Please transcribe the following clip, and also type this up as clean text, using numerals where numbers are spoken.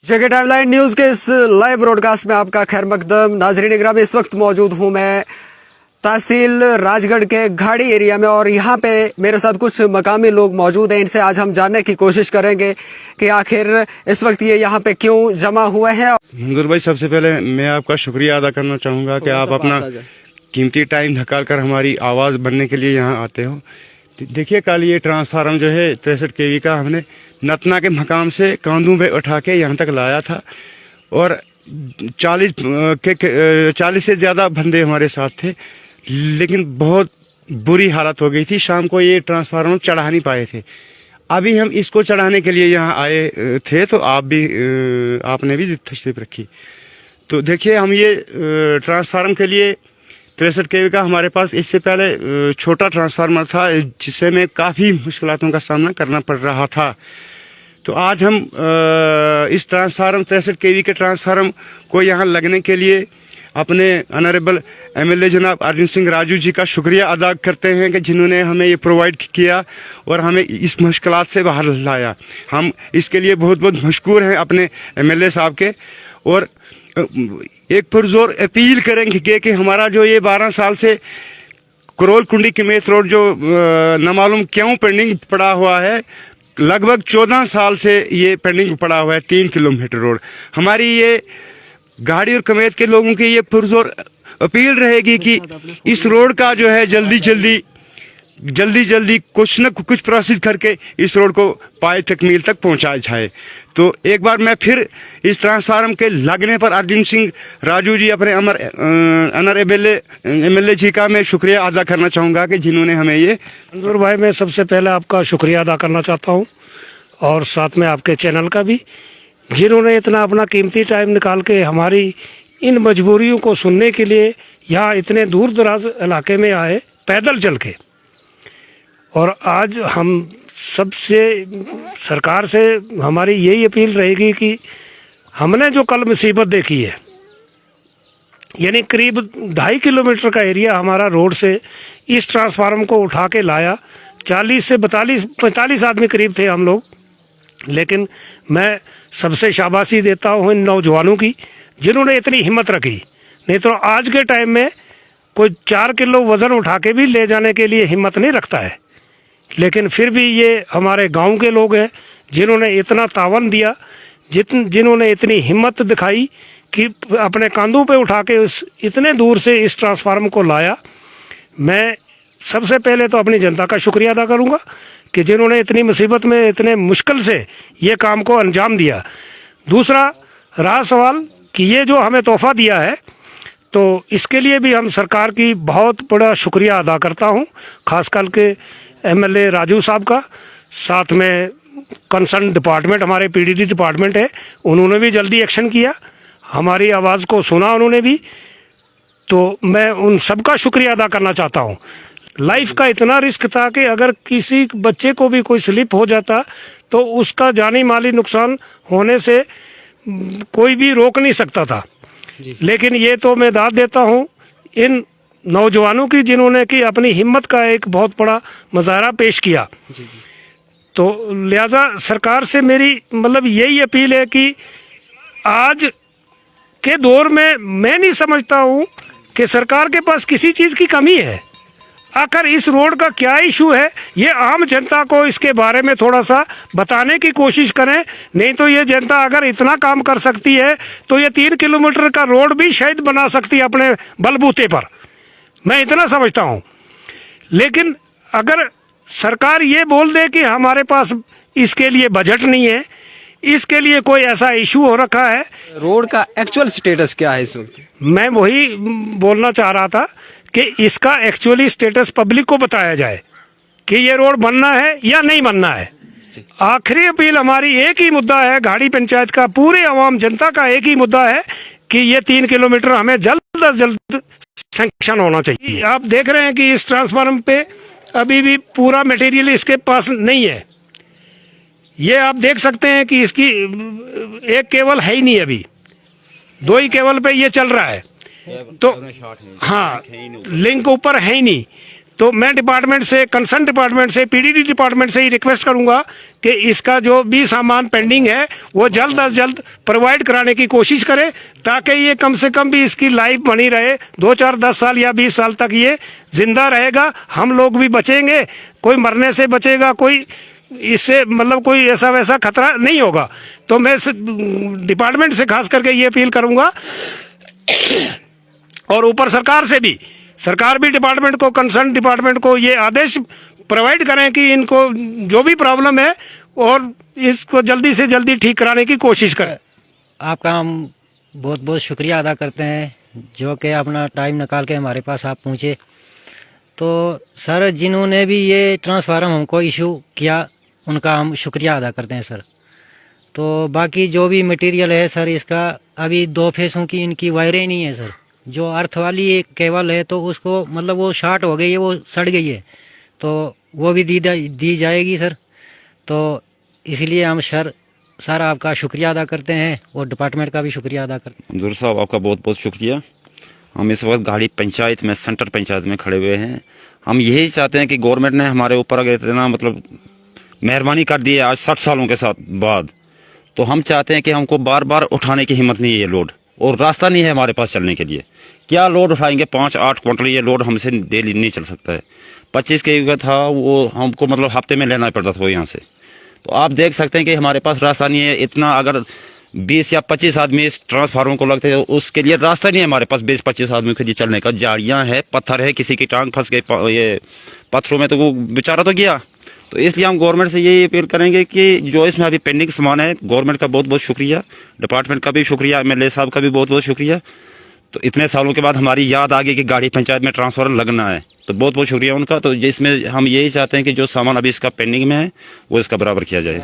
जगह timeline news के इस लाइव ब्रॉडकास्ट में आपका खैर मकदम। नाजरीन इकराम, इस वक्त मौजूद हूं मैं तहसील राजगढ़ के घाड़ी एरिया में और यहाँ पे मेरे साथ कुछ मकामी लोग मौजूद हैं। इनसे आज हम जानने की कोशिश करेंगे कि आखिर इस वक्त ये यहाँ पे क्यों जमा हुए हैं। मंजूर भाई, सबसे पहले मैं आपका शुक्रिया अदा करना चाहूँगा कि आप अपना कीमती टाइम निकाल कर हमारी आवाज़ बनने के लिए यहाँ आते हो। देखिए, कल ये ट्रांसफार्मर जो है 63 kV का हमने नतना के मकाम से कांदू पे उठा के यहाँ तक लाया था और 40 से ज़्यादा बंदे हमारे साथ थे, लेकिन बहुत बुरी हालत हो गई थी। शाम को ये ट्रांसफार्मर चढ़ा नहीं पाए थे। अभी हम इसको चढ़ाने के लिए यहाँ आए थे तो आपने भी तशरीफ रखी। तो देखिए, हम ये ट्रांसफार्मर के लिए 63 kV का हमारे पास इससे पहले छोटा ट्रांसफार्मर था, जिससे में काफ़ी मुश्किलों का सामना करना पड़ रहा था। तो आज हम इस 63 kV के ट्रांसफार्मर को यहाँ लगने के लिए अपने ऑनरेबल MLA जनाब अर्जुन सिंह राजू जी का शुक्रिया अदा करते हैं कि जिन्होंने हमें ये प्रोवाइड किया और हमें इस मुश्किलात से बाहर लाया। हम इसके लिए बहुत बहुत मशकूर हैं अपने MLA साहब के। और एक पुरजोर अपील करेंगे कि हमारा जो ये 12 साल से करोल कुंडी किमेत रोड जो न मालूम क्यों पेंडिंग पड़ा हुआ है, लगभग 14 साल से ये पेंडिंग पड़ा हुआ है 3 किलोमीटर रोड। हमारी ये गाड़ी और कमेत के लोगों की ये पुरजोर अपील रहेगी कि इस रोड का जो है जल्दी कुछ न कुछ प्रोसेस करके इस रोड को पाए तकमील तक पहुंचाया जाए। तो एक बार मैं फिर इस ट्रांसफार्मर के लगने पर अर्जुन सिंह राजू जी अपने ऑनरेबल MLA जी का मैं शुक्रिया अदा करना चाहूँगा कि जिन्होंने हमें ये। मंजूर भाई, मैं सबसे पहले आपका शुक्रिया अदा करना चाहता हूँ और साथ में आपके चैनल का भी, जिन्होंने इतना अपना कीमती टाइम निकाल के हमारी इन मजबूरियों को सुनने के लिए यहाँ इतने दूर दराज इलाके में आए पैदल चल के। और आज हम सबसे सरकार से हमारी यही अपील रहेगी कि हमने जो कल मुसीबत देखी है, यानी करीब 2.5 किलोमीटर का एरिया हमारा रोड से इस ट्रांसफार्मर को उठा के लाया। 40 से 45 आदमी करीब थे हम लोग। लेकिन मैं सबसे शाबाशी देता हूँ इन नौजवानों की, जिन्होंने इतनी हिम्मत रखी। नहीं तो आज के टाइम में कोई 4 किलो वज़न उठा के भी ले जाने के लिए हिम्मत नहीं रखता है। लेकिन फिर भी ये हमारे गांव के लोग हैं जिन्होंने इतना तावन दिया, जिन्होंने इतनी हिम्मत दिखाई कि अपने कंधों पे उठा के इतने दूर से इस ट्रांसफार्मर को लाया। मैं सबसे पहले तो अपनी जनता का शुक्रिया अदा करूंगा कि जिन्होंने इतनी मुसीबत में इतने मुश्किल से ये काम को अंजाम दिया। दूसरा रहा सवाल कि ये जो हमें तोहफा दिया है, तो इसके लिए भी हम सरकार की बहुत बड़ा शुक्रिया अदा करता हूँ, खास करके MLA राजू साहब का। साथ में कंसर्न डिपार्टमेंट, हमारे PDD डिपार्टमेंट है, उन्होंने भी जल्दी एक्शन किया, हमारी आवाज़ को सुना उन्होंने भी। तो मैं उन सब का शुक्रिया अदा करना चाहता हूँ। लाइफ का इतना रिस्क था कि अगर किसी बच्चे को भी कोई स्लिप हो जाता तो उसका जानी माली नुकसान होने से कोई भी रोक नहीं सकता था। लेकिन ये तो मैं दाद देता हूँ इन नौजवानों की, जिन्होंने कि अपनी हिम्मत का एक बहुत बड़ा मुजाहरा पेश किया। तो लिहाजा सरकार से मेरी मतलब यही अपील है कि आज के दौर में मैं नहीं समझता हूँ कि सरकार के पास किसी चीज़ की कमी है। आखिर इस रोड का क्या इशू है, ये आम जनता को इसके बारे में थोड़ा सा बताने की कोशिश करें। नहीं तो ये जनता अगर इतना काम कर सकती है तो ये 3 किलोमीटर का रोड भी शायद बना सकती है अपने बलबूते पर, मैं इतना समझता हूँ। लेकिन अगर सरकार ये बोल दे कि हमारे पास इसके लिए बजट नहीं है, इसके लिए कोई ऐसा इशू हो रखा है, रोड का एक्चुअल स्टेटस क्या है इस वक्त? मैं वही बोलना चाह रहा था कि इसका एक्चुअली स्टेटस पब्लिक को बताया जाए कि ये रोड बनना है या नहीं बनना है। आखिरी अपील हमारी एक ही मुद्दा है, घाड़ी पंचायत का, पूरे आवाम जनता का एक ही मुद्दा है कि ये 3 किलोमीटर हमें जल्द अज जल्द सैंक्शन होना चाहिए। आप देख रहे हैं कि इस ट्रांसफार्मर पे अभी भी पूरा मटेरियल इसके पास नहीं है। ये आप देख सकते हैं कि इसकी एक केबल है ही नहीं, अभी 2 ही केबल पे ये चल रहा है। तो हाँ, लिंक ऊपर है ही नहीं। तो मैं डिपार्टमेंट से, कंसर्न डिपार्टमेंट से, पीडीडी डिपार्टमेंट से ही रिक्वेस्ट करूंगा कि इसका जो भी सामान पेंडिंग है वो जल्द अज जल्द प्रोवाइड कराने की कोशिश करें, ताकि ये कम से कम भी इसकी लाइफ बनी रहे, 2, 4, 10 साल या 20 साल तक ये जिंदा रहेगा, हम लोग भी बचेंगे, कोई मरने से बचेगा, कोई इससे मतलब कोई ऐसा वैसा खतरा नहीं होगा। तो मैं डिपार्टमेंट से खास करके ये अपील करूंगा और ऊपर सरकार भी डिपार्टमेंट को, कंसर्न डिपार्टमेंट को ये आदेश प्रोवाइड करें कि इनको जो भी प्रॉब्लम है और इसको जल्दी से जल्दी ठीक कराने की कोशिश करें। आपका हम बहुत बहुत शुक्रिया अदा करते हैं, जो कि अपना टाइम निकाल के हमारे पास आप पहुँचे। तो सर, जिन्होंने भी ये ट्रांसफार्मर हमको इशू किया, उनका हम शुक्रिया अदा करते हैं सर। तो बाकी जो भी मटेरियल है सर, इसका अभी 2 फेसों की इनकी वायरें नहीं है सर। जो अर्थ वाली एक केबल है तो उसको मतलब वो शॉर्ट हो गई है, वो सड़ गई है, तो वो भी दी जाएगी सर। तो इसलिए हम सर आपका शुक्रिया अदा करते हैं और डिपार्टमेंट का भी शुक्रिया अदा करते हैं। मंजूर साहब, आपका बहुत बहुत शुक्रिया। हम इस वक्त गाड़ी पंचायत में, सेंटर पंचायत में खड़े हुए हैं। हम यही चाहते हैं कि गवर्नमेंट ने हमारे ऊपर अगर इतना मतलब मेहरबानी कर दी है आज 60 सालों के साथ बाद, तो हम चाहते हैं कि हमको बार बार उठाने की हिम्मत नहीं है ये लोड, और रास्ता नहीं है हमारे पास चलने के लिए। क्या लोड उठाएंगे? 5-8 क्विंटल ये लोड हमसे डेली नहीं चल सकता है। 25 के युग था वो, हमको मतलब हफ्ते में लेना पड़ता था वो यहाँ से। तो आप देख सकते हैं कि हमारे पास रास्ता नहीं है। इतना अगर 20 या 25 आदमी इस ट्रांसफार्मर को लगते हैं, उसके लिए रास्ता नहीं है हमारे पास 20-25 आदमी के लिए चलने का। झाड़ियाँ है, पत्थर है, किसी की टांग फंस गई ये पत्थरों में तो वो बेचारा तो गया। तो इसलिए हम गवर्नमेंट से यही अपील करेंगे कि जो इसमें अभी पेंडिंग सामान है, गवर्नमेंट का बहुत बहुत शुक्रिया, डिपार्टमेंट का भी शुक्रिया, एमएलए साहब का भी बहुत बहुत शुक्रिया। तो इतने सालों के बाद हमारी याद आ गई कि गाड़ी पंचायत में ट्रांसफार्मर लगना है, तो बहुत बहुत शुक्रिया उनका। तो जिसमें हम यही चाहते हैं कि जो सामान अभी इसका पेंडिंग में है वो इसका बराबर किया जाए।